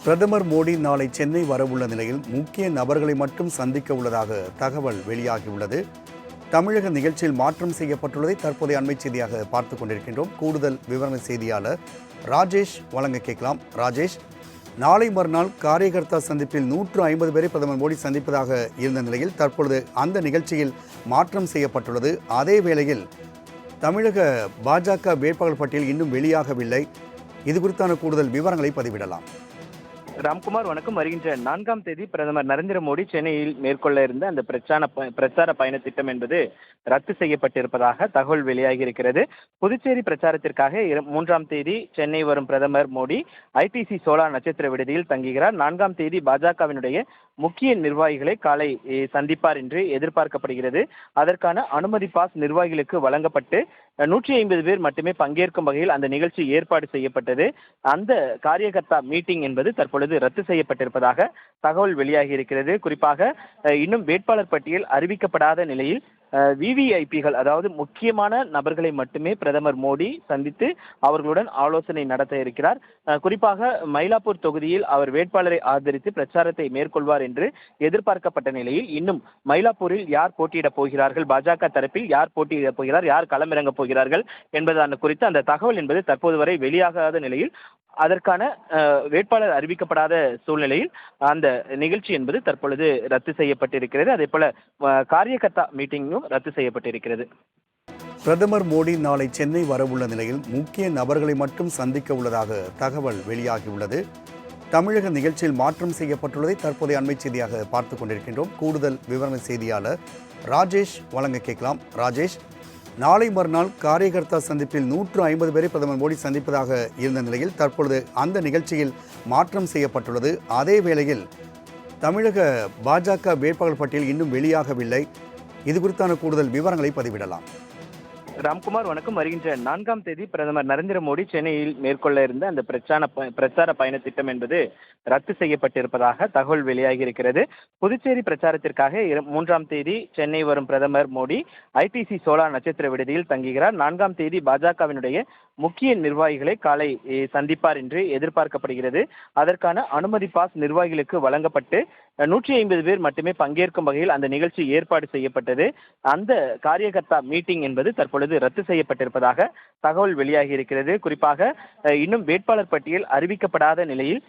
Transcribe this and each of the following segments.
பிரதமர் மோடி நாளை சென்னை வரவுள்ள நிலையில் முக்கிய நபர்களை மட்டும் சந்திக்க உள்ளதாக தகவல் வெளியாகியுள்ளது. தமிழக நிகழ்ச்சியில் மாற்றம் செய்யப்பட்டுள்ளதை தற்போதைய அண்மை செய்தியாக பார்த்துக் கொண்டிருக்கின்றோம். கூடுதல் விவரண செய்தியாளர் ராஜேஷ் வழங்க கேட்கலாம். ராஜேஷ், நாளை மறுநாள் காரியகர்த்தா சந்திப்பில் 150 பேரை பிரதமர் மோடி சந்திப்பதாக இருந்த நிலையில் தற்பொழுது அந்த நிகழ்ச்சியில் மாற்றம் செய்யப்பட்டுள்ளது. அதே வேளையில் தமிழக பாஜக வேட்பாளர் பட்டியல் இன்னும் வெளியாகவில்லை. இது குறித்தான கூடுதல் விவரங்களை பதிவிடலாம். ராம்குமார், வணக்கம். வருகின்ற 4ஆம் தேதி பிரதமர் நரேந்திர மோடி சென்னையில் மேற்கொள்ள இருந்த அந்த பிரச்சார பயண திட்டம் என்பது ரத்து செய்யப்பட்டிருப்பதாக தகவல் வெளியாகி இருக்கிறது. புதுச்சேரி பிரச்சாரத்திற்காக 3ஆம் தேதி சென்னை வரும் பிரதமர் மோடி ஐடிசி சோலா நட்சத்திர விடுதியில் தங்குகிறார். 4ஆம் தேதி பாஜகவினுடைய முக்கிய நிர்வாகிகளை காலை சந்திப்பார் என்று எதிர்பார்க்கப்படுகிறது. அதற்கான அனுமதி பாஸ் நிர்வாகிகளுக்கு வழங்கப்பட்டு 150 பேர் மட்டுமே பங்கேற்கும் வகையில் அந்த நிகழ்ச்சி ஏற்பாடு செய்யப்பட்டது. அந்த காரியகர்த்தா மீட்டிங் என்பது தற்பொழுது ரத்து செய்யப்பட்டிருப்பதாக தகவல் வெளியாகி இருக்கிறது. குறிப்பாக இன்னும் வேட்பாளர் பட்டியல் அறிவிக்கப்படாத நிலையில் விவிஐபிகள், அதாவது முக்கியமான நபர்களை மட்டுமே பிரதமர் மோடி சந்தித்து அவர்களுடன் ஆலோசனை நடத்த இருக்கிறார். குறிப்பாக மயிலாப்பூர் தொகுதியில் அவர் வேட்பாளரை ஆதரித்து பிரச்சாரத்தை மேற்கொள்வார் என்று எதிர்பார்க்கப்பட்ட நிலையில் இன்னும் மயிலாப்பூரில் யார் போட்டியிடப் போகிறார்கள், பாஜக தரப்பில் யார் போட்டியிடப் போகிறார், யார் களமிறங்கப் போகிறார்கள் என்பதான குறித்து அந்த தகவல் என்பது தற்போது வரை வெளியாகாத நிலையில் அதற்கான வேட்பாளர் அறிவிக்கப்படாத சூழ்நிலையில் அந்த நிகழ்ச்சி என்பது தற்பொழுது ரத்து செய்யப்பட்டிருக்கிறது. அதே போல காரியகர்த்தா மீட்டிங்கும் ரத்து செய்யப்பட்டிருக்கிறது. பிரதமர் மோடி நாளை சென்னை வரவுள்ள நிலையில் முக்கிய நபர்களை மட்டும் சந்திக்க உள்ளதாக தகவல் வெளியாகியுள்ளது. தமிழக நிகழ்ச்சியில் மாற்றம் செய்யப்பட்டுள்ளதை தற்போதைய அண்மை செய்தியாக பார்த்துக் கொண்டிருக்கின்றோம். கூடுதல் விவரண செய்தியாளர் ராஜேஷ் வழங்க கேட்கலாம். ராஜேஷ், நாளை மறுநாள் காரியகர்த்தா சந்திப்பில் 150 பேரை பிரதமர் மோடி சந்திப்பதாக இருந்த நிலையில் தற்பொழுது அந்த நிகழ்ச்சியில் மாற்றம் செய்யப்பட்டுள்ளது. அதே வேளையில் தமிழக பாஜக வேட்பாளர் பட்டியல் இன்னும் வெளியாகவில்லை. இது குறித்தான கூடுதல் விவரங்களை பதிவிடலாம். ராம்குமார், வணக்கம். வருகின்ற 4ஆம் தேதி பிரதமர் நரேந்திர மோடி சென்னையில் மேற்கொள்ள இருந்த அந்த பிரச்சார பயண திட்டம் என்பது ரத்து செய்யப்பட்டிருப்பதாக தகவல் வெளியாகி இருக்கிறது. புதுச்சேரி பிரச்சாரத்திற்காக 3ஆம் தேதி சென்னை வரும் பிரதமர் மோடி ஐடிசி சோலா நட்சத்திர விடுதியில் தங்குகிறார். 4ஆம் தேதி பாஜகவினுடைய முக்கிய நிர்வாகிகளை காலை சந்திப்பார் என்று எதிர்பார்க்கப்படுகிறது. அதற்கான அனுமதி பாஸ் நிர்வாகிகளுக்கு வழங்கப்பட்டு 150 பேர் மட்டுமே பங்கேற்கும் வகையில் அந்த நிகழ்ச்சி ஏற்பாடு செய்யப்பட்டது. அந்த காரியகர்த்தா மீட்டிங் என்பது தற்பொழுது ரத்து செய்யப்பட்டிருப்பதாக தகவல் வெளியாகி இருக்கிறது. குறிப்பாக இன்னும் வேட்பாளர் பட்டியல் அறிவிக்கப்படாத நிலையில்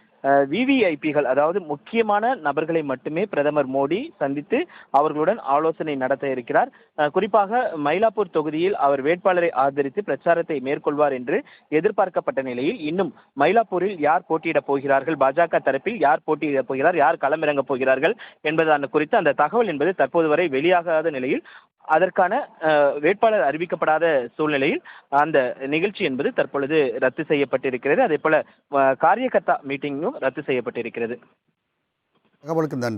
விவிஐபிகள், அதாவது முக்கியமான நபர்களை மட்டுமே பிரதமர் மோடி சந்தித்து அவர்களுடன் ஆலோசனை நடத்த இருக்கிறார். குறிப்பாக மயிலாப்பூர் தொகுதியில் அவர் வேட்பாளரை ஆதரித்து பிரச்சாரத்தை மேற்கொள்வார் என்று எதிர்பார்க்கப்பட்ட நிலையில் இன்னும் மயிலாப்பூரில் யார் போட்டியிடப் போகிறார்கள், பாஜக தரப்பில் யார் போட்டியிடப் போகிறார், யார் களமிறங்கப் போகிறார்கள் என்பதான குறித்து அந்த தகவல் என்பது தற்போது வரை வெளியாகாத நிலையில் அதற்கான வேட்பாளர் அறிவிக்கப்படாத சூழ்நிலையில் அந்த நிகழ்ச்சி என்பது தற்பொழுது ரத்து செய்யப்பட்டிருக்கிறது. அதே போல காரியகர்த்தா மீட்டிங்கும் ரத்து செய்யப்பட்டிருக்கிறது. தகவலுக்கு நன்றி.